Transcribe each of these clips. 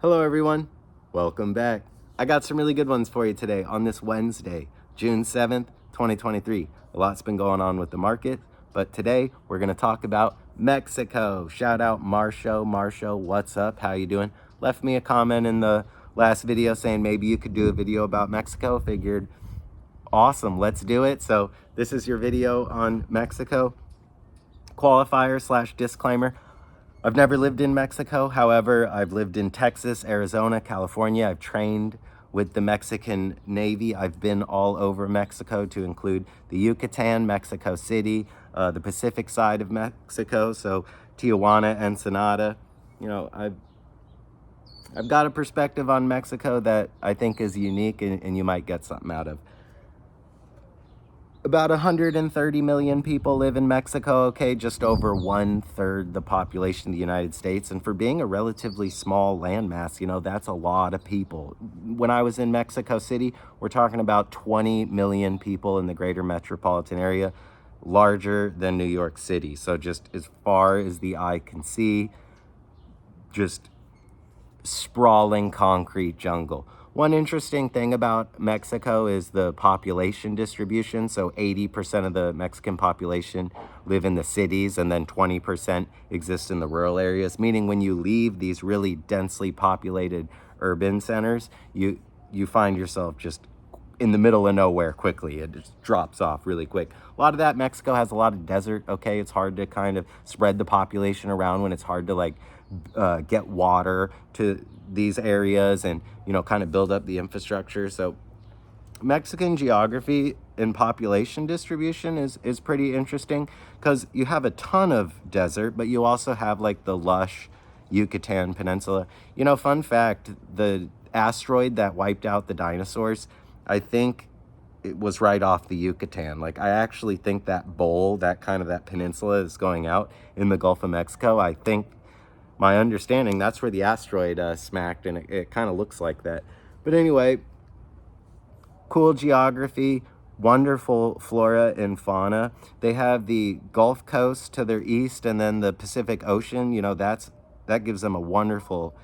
Hello everyone, welcome back. I got some really good ones for you today on this Wednesday, June 7th, 2023. A lot's been going on with the market, but today we're gonna talk about Mexico. Shout out Marsho, what's up, how you doing? Left me a comment in the last video saying maybe you could do a video about Mexico. Figured, awesome, let's do it. So this is your video on Mexico. Qualifier / disclaimer. I've never lived in Mexico. However, I've lived in Texas, Arizona, California. I've trained with the Mexican Navy. I've been all over Mexico, to include the Yucatan, Mexico City, the Pacific side of Mexico, so Tijuana, Ensenada. You know, I've got a perspective on Mexico that I think is unique and you might get something out of. About 130 million people live in Mexico, okay, just over 1/3 the population of the United States. And for being a relatively small landmass, you know, that's a lot of people. When I was in Mexico City, we're talking about 20 million people in the greater metropolitan area, larger than New York City. So just as far as the eye can see, just sprawling concrete jungle. One interesting thing about Mexico is the population distribution. So 80% of the Mexican population live in the cities, and then 20% exist in the rural areas, meaning when you leave these really densely populated urban centers, you find yourself just in the middle of nowhere quickly. It just drops off really quick. A lot of that, Mexico has a lot of desert, okay? It's hard to kind of spread the population around when it's hard to get water to these areas and, you know, kind of build up the infrastructure. So Mexican geography and population distribution is pretty interesting, because you have a ton of desert, but you also have like the lush Yucatan Peninsula. You know, fun fact, the asteroid that wiped out the dinosaurs, I think it was right off the Yucatan. Like, I actually think that bowl, that peninsula is going out in the Gulf of Mexico. I think, my understanding, that's where the asteroid smacked, and it kind of looks like that. But anyway, cool geography, wonderful flora and fauna. They have the Gulf Coast to their east, and then the Pacific Ocean. You know, that gives them a wonderful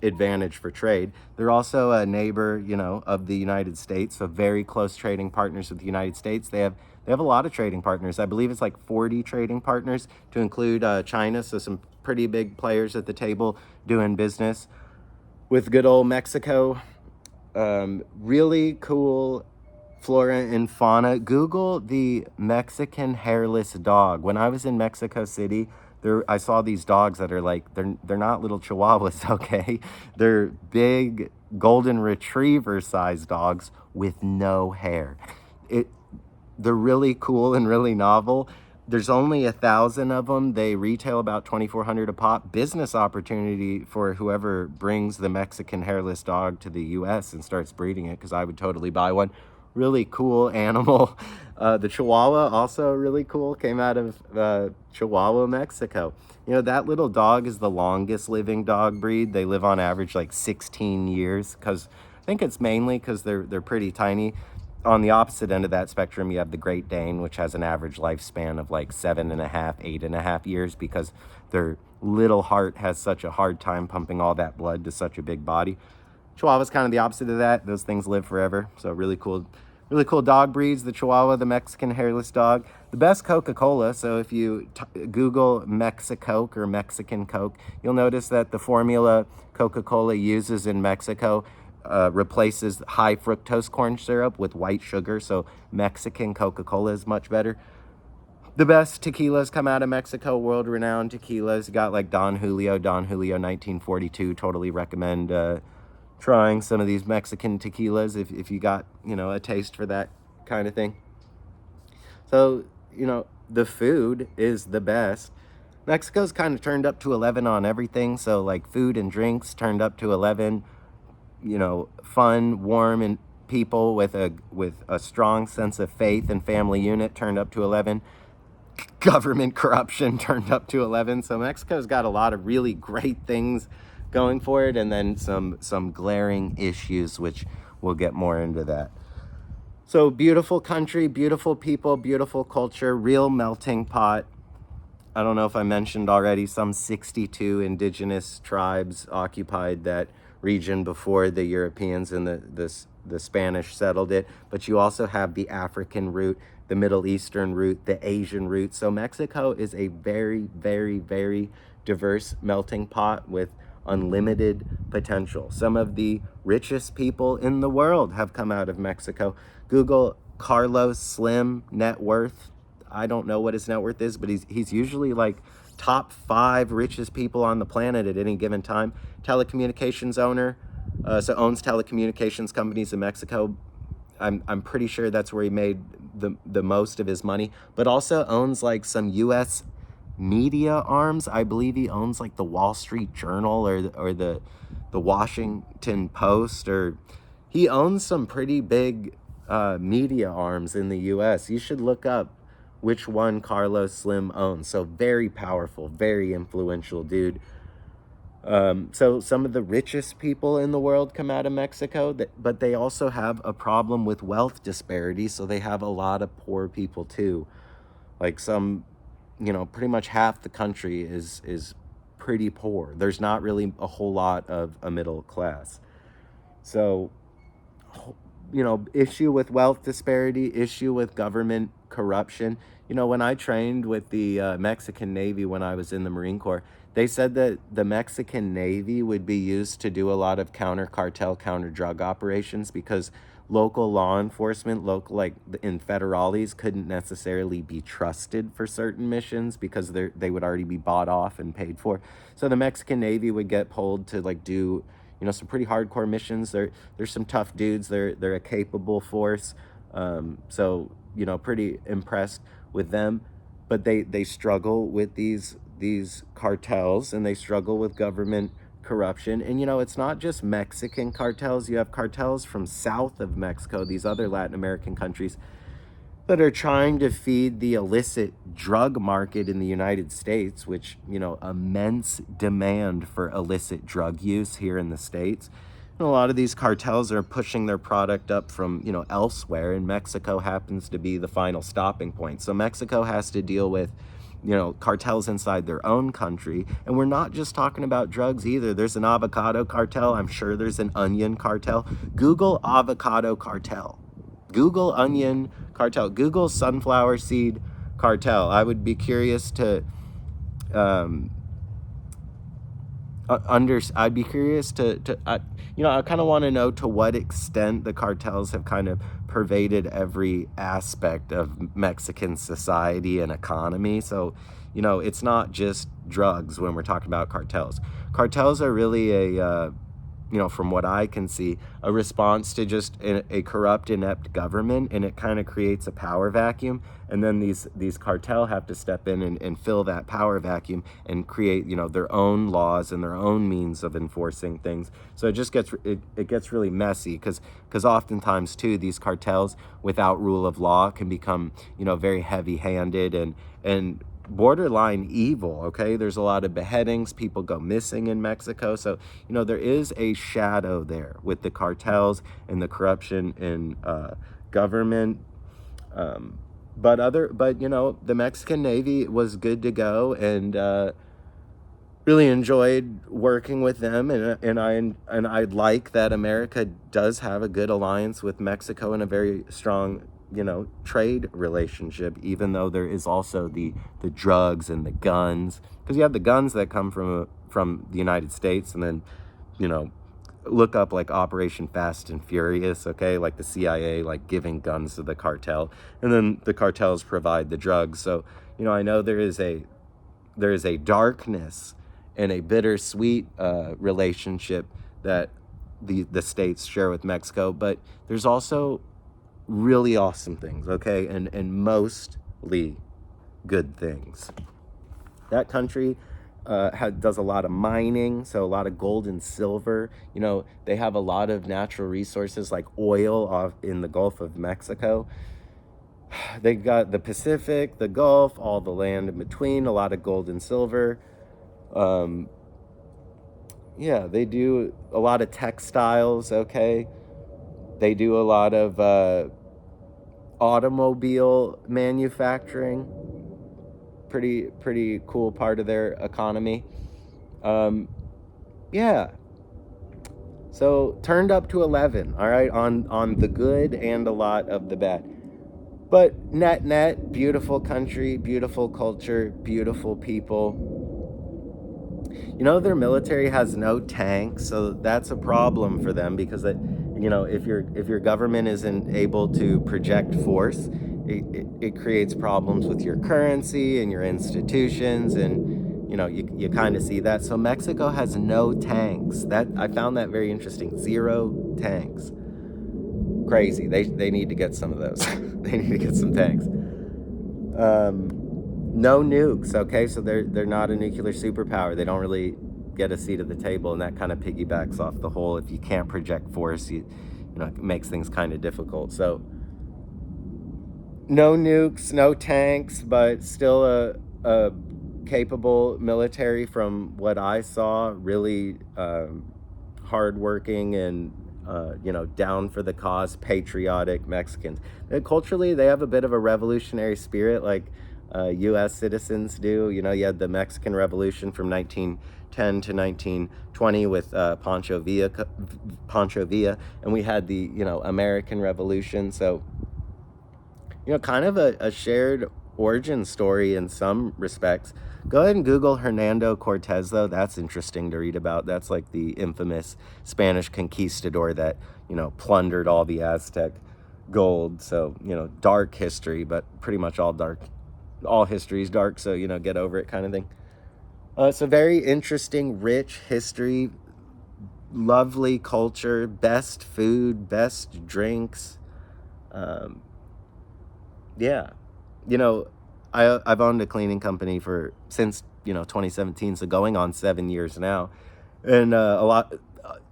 advantage for trade. They're also a neighbor, you know, of the United States, so very close trading partners with the United States. They have a lot of trading partners. I believe it's like 40 trading partners, to include China, so some pretty big players at the table doing business with good old Mexico. Really cool flora and fauna. Google the Mexican hairless dog. When I was in Mexico City, I saw these dogs that are like, they're not little chihuahuas, okay? They're big golden retriever sized dogs with no hair. They're really cool and really novel. There's only 1,000 of them. They retail about $2,400 a pop. Business opportunity for whoever brings the Mexican hairless dog to the US and starts breeding it, because I would totally buy one. Really cool animal. The Chihuahua, also really cool, came out of Chihuahua, Mexico. You know, that little dog is the longest living dog breed. They live on average like 16 years, because I think it's mainly because they're pretty tiny. On the opposite end of that spectrum, you have the Great Dane, which has an average lifespan of like 7.5, 8.5 years, because their little heart has such a hard time pumping all that blood to such a big body. Chihuahua's kind of the opposite of that. Those things live forever. So really cool dog breeds, the Chihuahua, the Mexican hairless dog. The best Coca-Cola, so if you Google Mexicoke or Mexican Coke, you'll notice that the formula Coca-Cola uses in Mexico replaces high fructose corn syrup with white sugar, so Mexican Coca-Cola is much better. The best tequilas come out of Mexico, world-renowned tequilas. You got like Don Julio 1942. Totally recommend trying some of these Mexican tequilas if you got, you know, a taste for that kind of thing. So, you know, the food is the best. Mexico's kind of turned up to 11 on everything. So like food and drinks turned up to 11. You know, fun, warm, and people with a strong sense of faith and family unit turned up to 11. Government corruption turned up to 11. So Mexico's got a lot of really great things going for it, and then some glaring issues, which we'll get more into that. So beautiful country, beautiful people, beautiful culture, real melting pot. I don't know if I mentioned already, some 62 indigenous tribes occupied that region before the Europeans and the Spanish settled it. But you also have the African root, the Middle Eastern root, the Asian root. So Mexico is a very, very, very diverse melting pot with unlimited potential. Some of the richest people in the world have come out of Mexico. Google Carlos Slim net worth. I don't know what his net worth is, but he's usually like top 5 richest people on the planet at any given time. Telecommunications owner, so owns telecommunications companies in Mexico. I'm pretty sure that's where he made the most of his money, but also owns like some U.S. media arms. I believe he owns like the Wall Street Journal or the Washington Post, or he owns some pretty big media arms in the U.S. You should look up which one Carlos Slim owns. So very powerful, very influential dude. So some of the richest people in the world come out of Mexico, but they also have a problem with wealth disparity. So they have a lot of poor people too. Like pretty much half the country is pretty poor. There's not really a whole lot of a middle class. So issue with wealth disparity, issue with government corruption. When I trained with the Mexican Navy when I was in the Marine Corps, they said that the Mexican Navy would be used to do a lot of counter cartel, counter drug operations because local law enforcement, like in federales, couldn't necessarily be trusted for certain missions because they would already be bought off and paid for. So the Mexican Navy would get pulled to like do some pretty hardcore missions. There's some tough dudes. They're a capable force. So pretty impressed with them, but they struggle with these cartels, and they struggle with government corruption. And it's not just Mexican cartels. You have cartels from south of Mexico, these other Latin American countries that are trying to feed the illicit drug market in the United States, which, immense demand for illicit drug use here in the States. And a lot of these cartels are pushing their product up from, elsewhere, and Mexico happens to be the final stopping point. So Mexico has to deal with, cartels inside their own country. And we're not just talking about drugs either. There's an avocado cartel. I'm sure there's an onion cartel. Google avocado cartel. Google onion cartel. Google sunflower seed cartel. I would be curious to I'd be curious I kind of want to know to what extent the cartels have kind of pervaded every aspect of Mexican society and economy. So, it's not just drugs when we're talking about cartels. Cartels are really from what I can see, a response to just a corrupt, inept government, and it kind of creates a power vacuum. And then these cartel have to step in and fill that power vacuum and create, their own laws and their own means of enforcing things. So it just gets really messy because oftentimes too, these cartels without rule of law can become, very heavy-handed and borderline evil. Okay, there's a lot of beheadings, people go missing in Mexico. So there is a shadow there with the cartels and the corruption in government. But the Mexican Navy was good to go, and really enjoyed working with them, and I like that America does have a good alliance with Mexico and a very strong trade relationship, even though there is also the drugs and the guns, because you have the guns that come from the United States, and then look up like Operation Fast and Furious, okay, like the CIA like giving guns to the cartel, and then the cartels provide the drugs. So I know there is a darkness and a bittersweet relationship that the states share with Mexico, but there's also really awesome things, okay, and mostly good things. That country does a lot of mining, so a lot of gold and silver. They have a lot of natural resources like oil in the Gulf of Mexico. They got the Pacific, the Gulf, all the land in between, a lot of gold and silver. Yeah, they do a lot of textiles, okay? They do a lot of automobile manufacturing. pretty cool part of their economy. Yeah. So turned up to 11, all right, on the good and a lot of the bad. But net, beautiful country, beautiful culture, beautiful people. Their military has no tanks, so that's a problem for them because if your government isn't able to project force, it creates problems with your currency and your institutions, and you kind of see that. So Mexico has no tanks. That I found that very interesting. Zero tanks. Crazy. They need to get some of those. They need to get some tanks. No nukes. Okay, so they're not a nuclear superpower. They don't really get a seat at the table, and that kind of piggybacks off the whole, if you can't project force, it makes things kind of difficult. So no nukes, no tanks, but still a capable military from what I saw. Really hardworking and down for the cause, patriotic Mexicans. And culturally, they have a bit of a revolutionary spirit, like U.S. citizens do. You had the Mexican Revolution from 1910 to 1920 with Pancho Villa, and we had the American Revolution. So kind of a shared origin story in some respects. Go ahead and Google Hernando Cortez, though. That's interesting to read about. That's like the infamous Spanish conquistador that, plundered all the Aztec gold. So, dark history, but pretty much all history is dark. So, get over it kind of thing. So very interesting, rich history, lovely culture, best food, best drinks. Yeah. I've owned a cleaning company since 2017, so going on 7 years now, and a lot,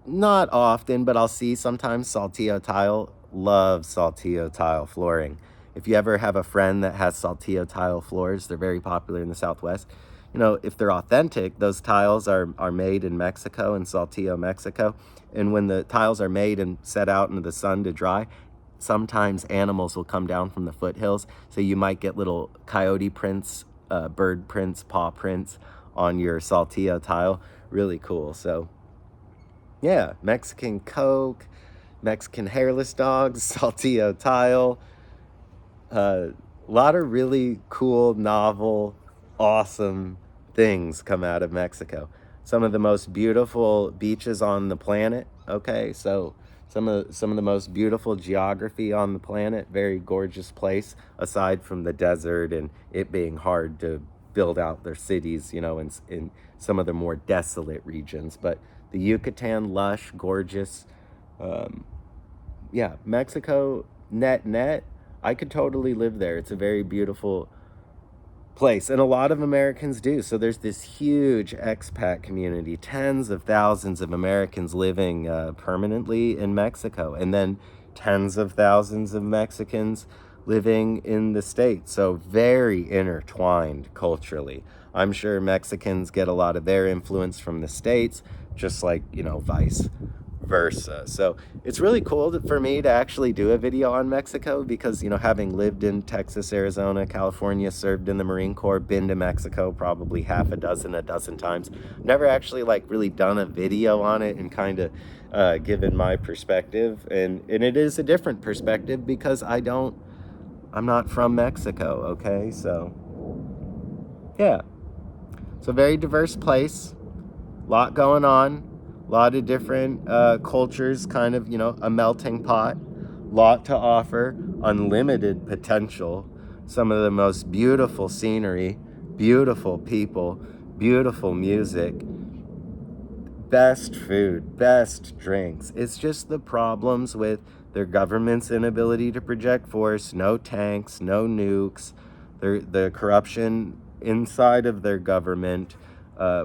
not often, but I'll see sometimes Saltillo tile. Love Saltillo tile flooring. If you ever have a friend that has Saltillo tile floors, they're very popular in the Southwest. If they're authentic, those tiles are made in Mexico, in Saltillo, Mexico, and when the tiles are made and set out into the sun to dry, sometimes animals will come down from the foothills, so you might get little coyote prints, bird prints, paw prints on your Saltillo tile. Really cool. So yeah, Mexican Coke, Mexican hairless dogs, Saltillo tile. A lot of really cool, novel, awesome things come out of Mexico. Some of the most beautiful beaches on the planet. Okay, so some of the most beautiful geography on the planet. Very gorgeous place, aside from the desert and it being hard to build out their cities, in some of the more desolate regions. But the Yucatan, lush, gorgeous. Yeah, Mexico, net, I could totally live there. It's a very beautiful place, and a lot of Americans do. So there's this huge expat community, tens of thousands of Americans living permanently in Mexico, and then tens of thousands of Mexicans living in the States. So very intertwined culturally. I'm sure Mexicans get a lot of their influence from the States, just like, vice versa. So it's really cool for me to actually do a video on Mexico because, having lived in Texas, Arizona, California, served in the Marine Corps, been to Mexico probably a dozen times, never actually really done a video on it and kind of given my perspective. And it is a different perspective because I'm not from Mexico. Okay. So yeah, it's a very diverse place, a lot going on. A lot of different cultures, kind of, a melting pot, lot to offer, unlimited potential, some of the most beautiful scenery, beautiful people, beautiful music, best food, best drinks. It's just the problems with their government's inability to project force, no tanks, no nukes, the corruption inside of their government,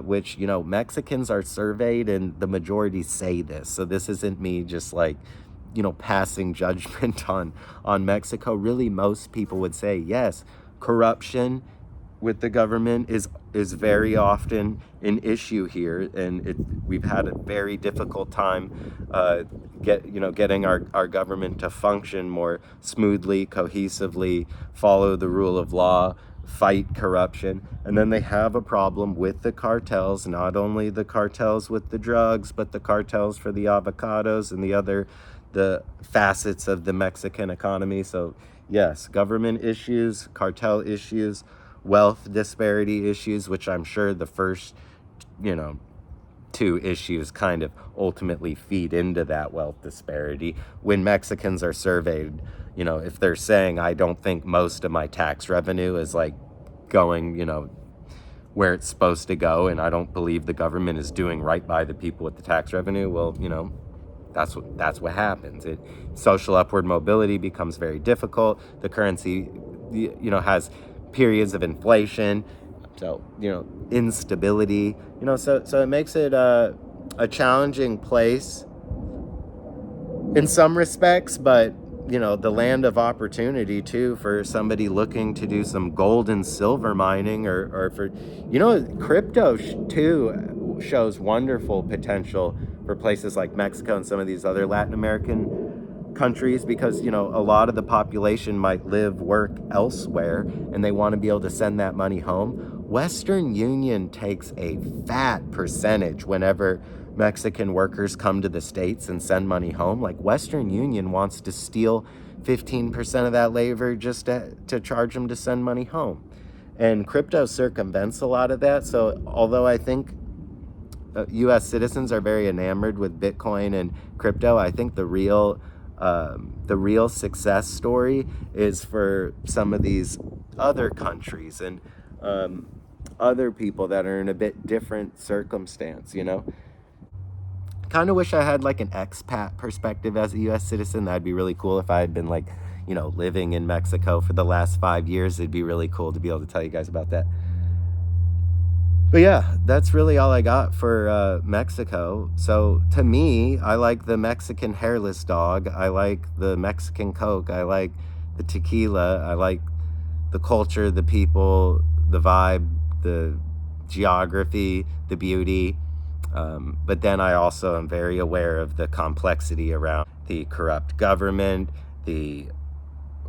which, Mexicans are surveyed and the majority say this. So this isn't me just passing judgment on Mexico. Really, most people would say, yes, corruption with the government is very often an issue here, and we've had a very difficult time getting our government to function more smoothly, cohesively, follow the rule of law, fight corruption. And then they have a problem with the cartels, not only the cartels with the drugs, but the cartels for the avocados and the facets of the Mexican economy. So yes, government issues, cartel issues, wealth disparity issues, which I'm sure the first, you know, two issues kind of ultimately feed into that wealth disparity. When Mexicans are surveyed, you know, if they're saying, I don't think most of my tax revenue is like going, you know, where it's supposed to go, and I don't believe the government is doing right by the people with the tax revenue, well, you know, that's what happens. Social upward mobility becomes very difficult. The currency, you know, has periods of inflation, so, you know, instability, you know, so it makes it a challenging place in some respects, but, you know, the land of opportunity too for somebody looking to do some gold and silver mining, or for, you know, crypto too shows wonderful potential for places like Mexico and some of these other Latin American countries, because, you know, a lot of the population might live, work elsewhere, and they want to be able to send that money home. Western Union takes a fat percentage whenever Mexican workers come to the States and send money home. Like, Western Union wants to steal 15% of that labor just to charge them to send money home. And crypto circumvents a lot of that. So although I think U.S. citizens are very enamored with Bitcoin and crypto, I think the real success story is for some of these other countries and other people that are in a bit different circumstance, you know. Kind of wish I had like an expat perspective as a U.S. citizen. That'd be really cool if I had been like, you know, living in Mexico for the last 5 years. It'd be really cool to be able to tell you guys about that. But yeah, that's really all I got for Mexico. So to me, I like the Mexican hairless dog. I like the Mexican Coke. I like the tequila. I like the culture, the people, the vibe, the geography, the beauty. But then I also am very aware of the complexity around the corrupt government,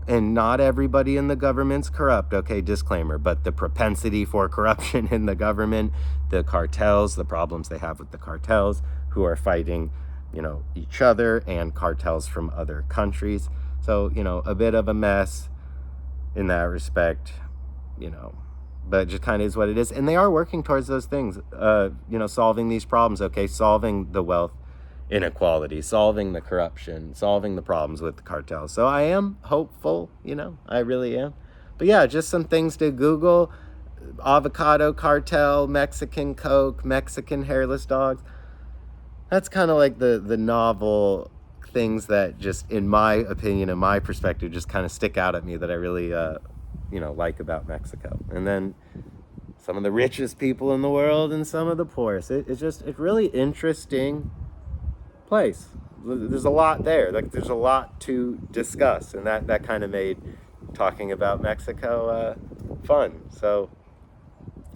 and not everybody in the government's corrupt, okay, disclaimer, but the propensity for corruption in the government, the cartels, the problems they have with the cartels who are fighting, you know, each other, and cartels from other countries. So, you know, a bit of a mess in that respect, you know, but it just kind of is what it is. And they are working towards those things, you know, solving these problems, okay, solving the wealth inequality, solving the corruption, solving the problems with the cartels. So I am hopeful, you know, I really am. But yeah, just some things to Google: avocado cartel, Mexican Coke, Mexican hairless dogs. That's kind of like the novel things that just, in my opinion, in my perspective, just kind of stick out at me that I really, you know, like about Mexico. And then some of the richest people in the world and some of the poorest. It's really interesting place. There's a lot there. Like, there's a lot to discuss, and that kind of made talking about Mexico fun. So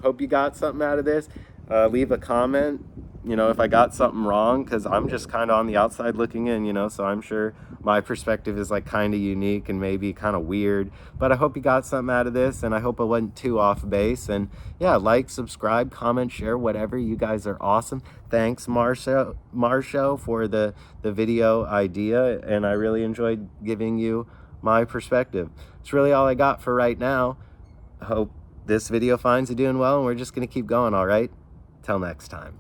hope you got something out of this. Leave a comment, you know, if I got something wrong, because I'm just kind of on the outside looking in, you know, so I'm sure my perspective is like kind of unique and maybe kind of weird, but I hope you got something out of this, and I hope I wasn't too off base. And yeah, like, subscribe, comment, share, whatever. You guys are awesome. Thanks, Marsho, for the video idea, and I really enjoyed giving you my perspective. It's really all I got for right now. I hope this video finds you doing well, and we're just going to keep going, all right? Till next time.